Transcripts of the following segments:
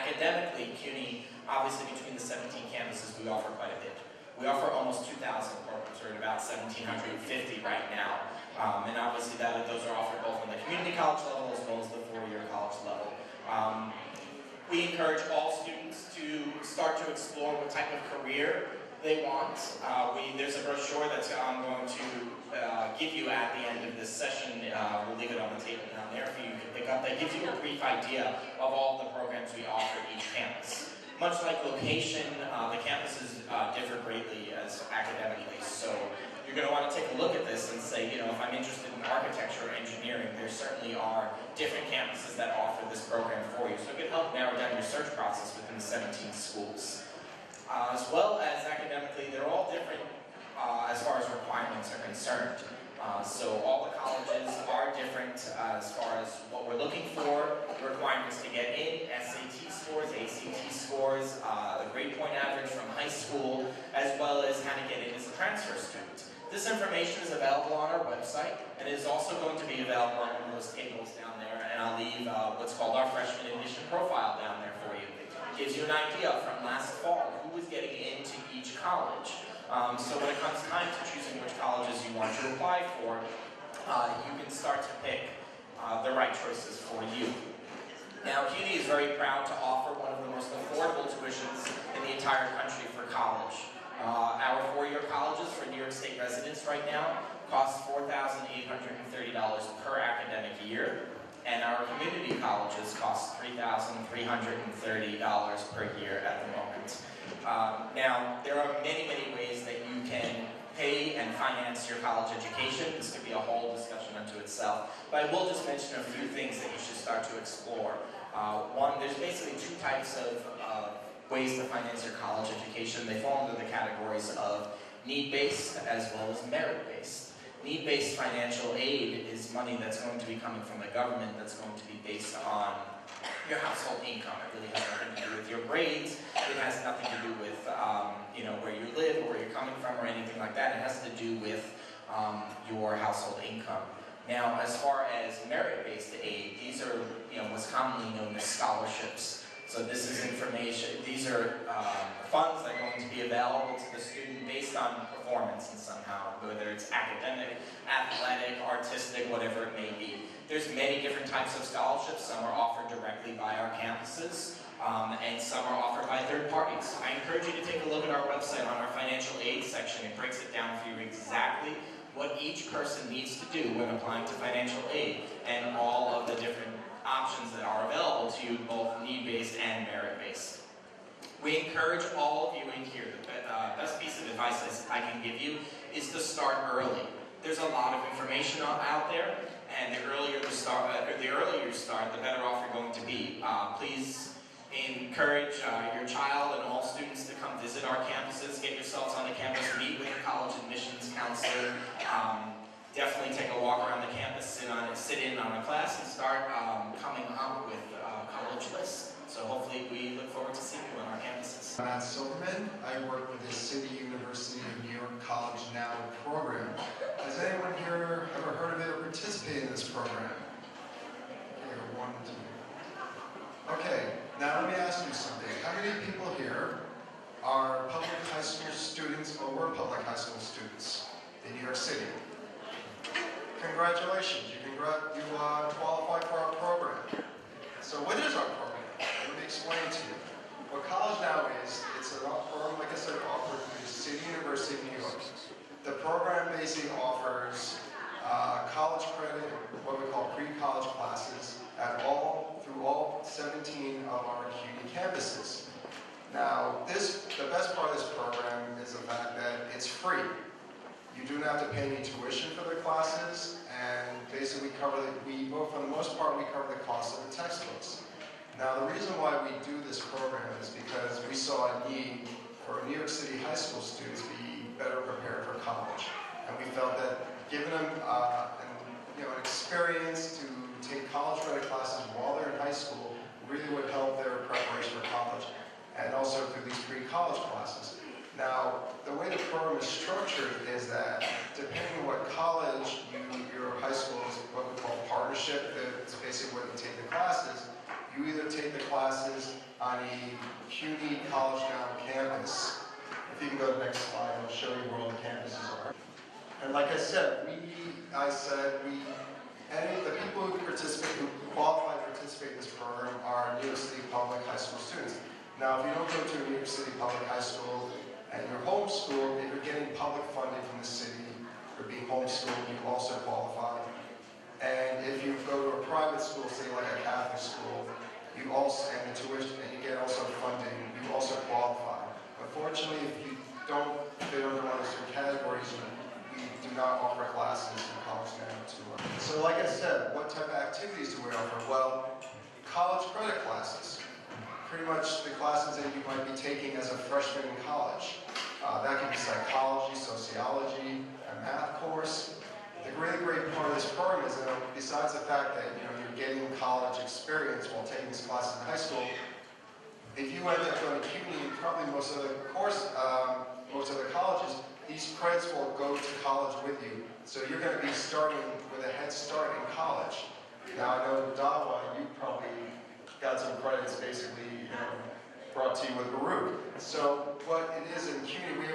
Academically, CUNY, obviously between the 17 campuses, we offer quite a bit. We offer almost 2,000 programs, we're at about 1,750 right now. And obviously those are offered both on the community college level as well as the four-year college level. We encourage all students to start to explore what type of career they want. There's a brochure that I'm going to give you at the end of this session. We'll leave it on the table down there for you to pick up. That gives you a brief idea of all the programs we offer at each campus. Much like location, the campuses differ greatly as academically. So you're going to want to take a look at this and say, you know, if I'm interested in architecture or engineering, there certainly are different campuses that offer this program for you. So it can help narrow down your search process within the 17 schools. As well as academically, they're all different as far as requirements are concerned. So all the colleges are different as far as what we're looking for, the requirements to get in, SAT scores, ACT scores, the grade point average from high school, as well as how to get in as a transfer student. This information is available on our website, and it is also going to be available on one of those tables down there, and I'll leave what's called our freshman admission profile down there for you. It gives you an idea from last fall who was getting into each college. So when it comes time to choosing which colleges you want to apply for, you can start to pick the right choices for you. Now, CUNY is very proud to offer one of the most affordable tuitions in the entire country for college. Our four-year colleges for New York State residents right now cost $4,830 per academic year, and our community colleges cost $3,330 per year at the moment. Now, there are many, many ways that you can pay and finance your college education. This could be a whole discussion unto itself, but I will just mention a few things that you should start to explore. One, there's basically two types of ways to finance your college education. They fall under the categories of need-based as well as merit-based. Need-based financial aid is money that's going to be coming from the government that's going to be based on your household income. It really has nothing to do with your grades. It has nothing to do with you know, where you live or where you're coming from or anything like that. It has to do with your household income. Now, as far as merit-based aid, these are, you know, what's commonly known as scholarships. So this is information, these are funds that are going to be available to the student based on performance in somehow, whether it's academic, athletic, artistic, whatever it may be. There's many different types of scholarships. Some are offered directly by our campuses, and some are offered by third parties. I encourage you to take a look at our website on our financial aid section. It breaks it down for you exactly what each person needs to do when applying to financial aid and all of the different options that are available to you, both need-based and merit-based. We encourage all of you in here, the best piece of advice I can give you is to start early. There's a lot of information out there, and the earlier you start, the better off you're going to be. Please encourage your child and all students to come visit our campuses, get yourselves on the campus, meet with your college admissions counselor, definitely take a walk around the campus, sit in on a class, and start coming up with college lists. So hopefully we look forward to seeing you on our campuses. Matt Silverman. I work with the City University of New York College Now program. Has anyone here ever heard of it or participated in this program? Okay, one, two. Okay, now let me ask you something. How many people here are public high school students or were public high school students in New York City? Congratulations, you qualify for our program. So what is our program? Let me explain to you. What College Now is, it's a program, like I said, offered through the City University of New York. The program basically offers college credit, what we call pre-college classes, through all 17 of our CUNY campuses. Now, the best part of this program is the fact that it's free. You do not have to pay any tuition for the classes, and basically for the most part, we cover the cost of the textbooks. Now, the reason why we do this program is because we saw a need for New York City high school students to be better prepared for college. And we felt that giving them an experience to take college credit classes while they're in high school really would help their preparation for college, and also through these pre-college classes. Now, the way the program is structured is that depending on what college your high school is, what we call partnership, that's basically where you take the classes, you either take the classes on a CUNY College Now campus. If you can go to the next slide, I'll show you where all the campuses are. And like I said, any of the people who participate, who qualify to participate in this program are New York City public high school students. Now, if you don't go to a New York City public high school and you're homeschooled, if you're getting public funding from the city for being homeschooled, you also qualify. And if you go to a private school, say like a Catholic school, you also, and the tuition, and you get also funding, you also qualify. Unfortunately, if you don't fit under one of those two categories, we do not offer classes in college now to learn. So like I said, what type of activities do we offer? Well, college credit classes. Pretty much the classes that you might be taking as a freshman in college. That can be psychology, sociology, a math course. The really great part of this program is that besides the fact that you're getting college experience while taking these classes in high school, if you end up going to CUNY, probably most of the colleges, these credits will go to college with you. So you're going to be starting with a head start in college. Now I know Dawa, you probably got some credits basically brought to you with Baruch. So what it is in CUNY, we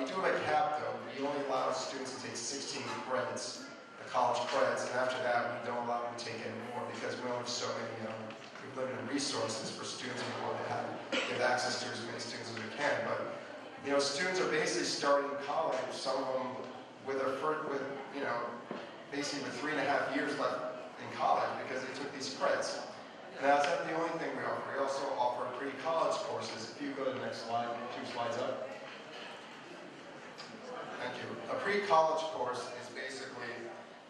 do have a cap though. We only allow students to take 16 credits, the college credits, and after that we don't allow them to take any more because we only have so many limited resources for students and we want to give access to as many students as we can. But students are basically starting college, some of them with basically with 3.5 years left in college because they took these credits. And that's not the only thing we offer. We also offer pre-college courses. If you go to the next slide, 2 slides up. Thank you. A pre-college course is basically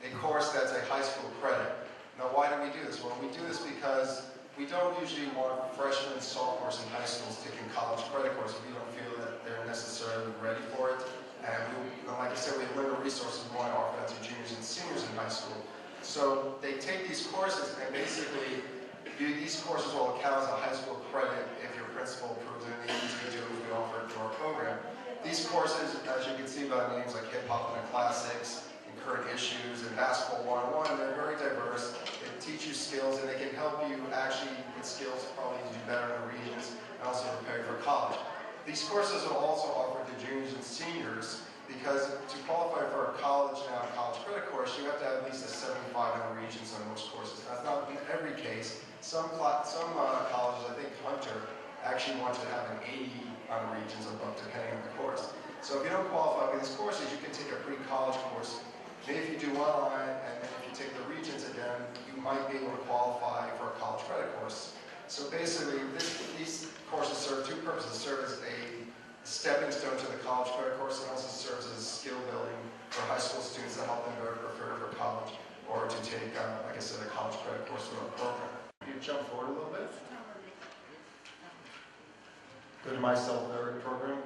a course that's a high school credit. Now why do we do this? Well, we do this because we don't usually want freshmen and sophomores in high schools taking college credit courses. We don't feel that they're necessarily ready for it. And like I said, we have limited resources. We want to offer that to juniors and seniors in high school. So they take these courses and basically these courses will count as a high school credit if your principal approves it, and they usually do if we offer it through our program. These courses, as you can see by names like Hip Hop and the Classics, and Current Issues, and Basketball 101, they're very diverse. They teach you skills, and they can help you actually with skills probably to do better in the regions, and also prepare you for college. These courses are also offered to juniors and seniors because to qualify for a college credit course, you have to have at least a 75 on Regents on most courses. That's not in every case. Some colleges, I think Hunter, actually want to have an 80 on Regents above, depending on the course. So if you don't qualify for these courses, you can take a pre-college course. Maybe if you do well on it, and then if you take the Regents again, you might be able to qualify for a college credit course. So basically, these courses serve 2 purposes. They serve as a stepping stone to the college credit course, and also serves as skill building for high school students to help them better prepare for college, or to take, like I said, a college credit course through our program. Can you jump forward a little bit? Go to My Self-Third program.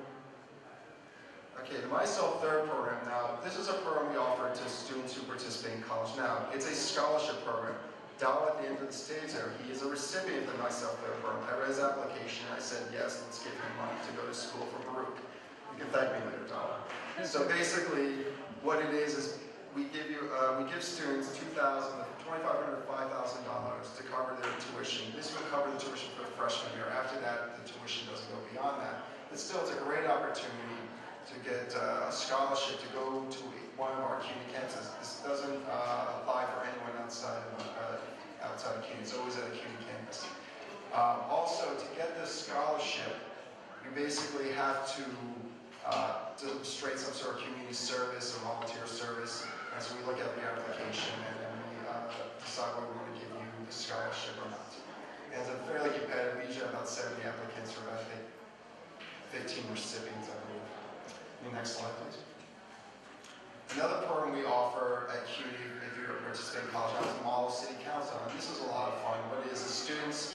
Okay, the My Self-Third program. Now, this is a program we offer to students who participate in college. Now, it's a scholarship program. Down at the end of the stage there, he is a recipient of the My Self-Third program. I read his application, I said, yes, let's give him money to go to school for Baruch. You can thank me later, Donna. So basically, what it is we give students $2,500 to $5,000 to cover their tuition. This will cover the tuition for the freshman year. After that, the tuition doesn't go beyond that. But still, it's a great opportunity to get a scholarship to go to one of our CUNY campuses. This doesn't apply for anyone outside of CUNY. It's always at a CUNY campus. Also, to get this scholarship, you basically have to demonstrate some sort of community service or volunteer service. And so we look at the application and then we decide whether we want to give you the scholarship or not. And it's a fairly competitive. We usually have about 70 applicants for about, I think, 15 recipients, I believe. Next slide, please. Another program we offer at CUNY, if you're participating in college, is Model City Council. And this is a lot of fun. What it is students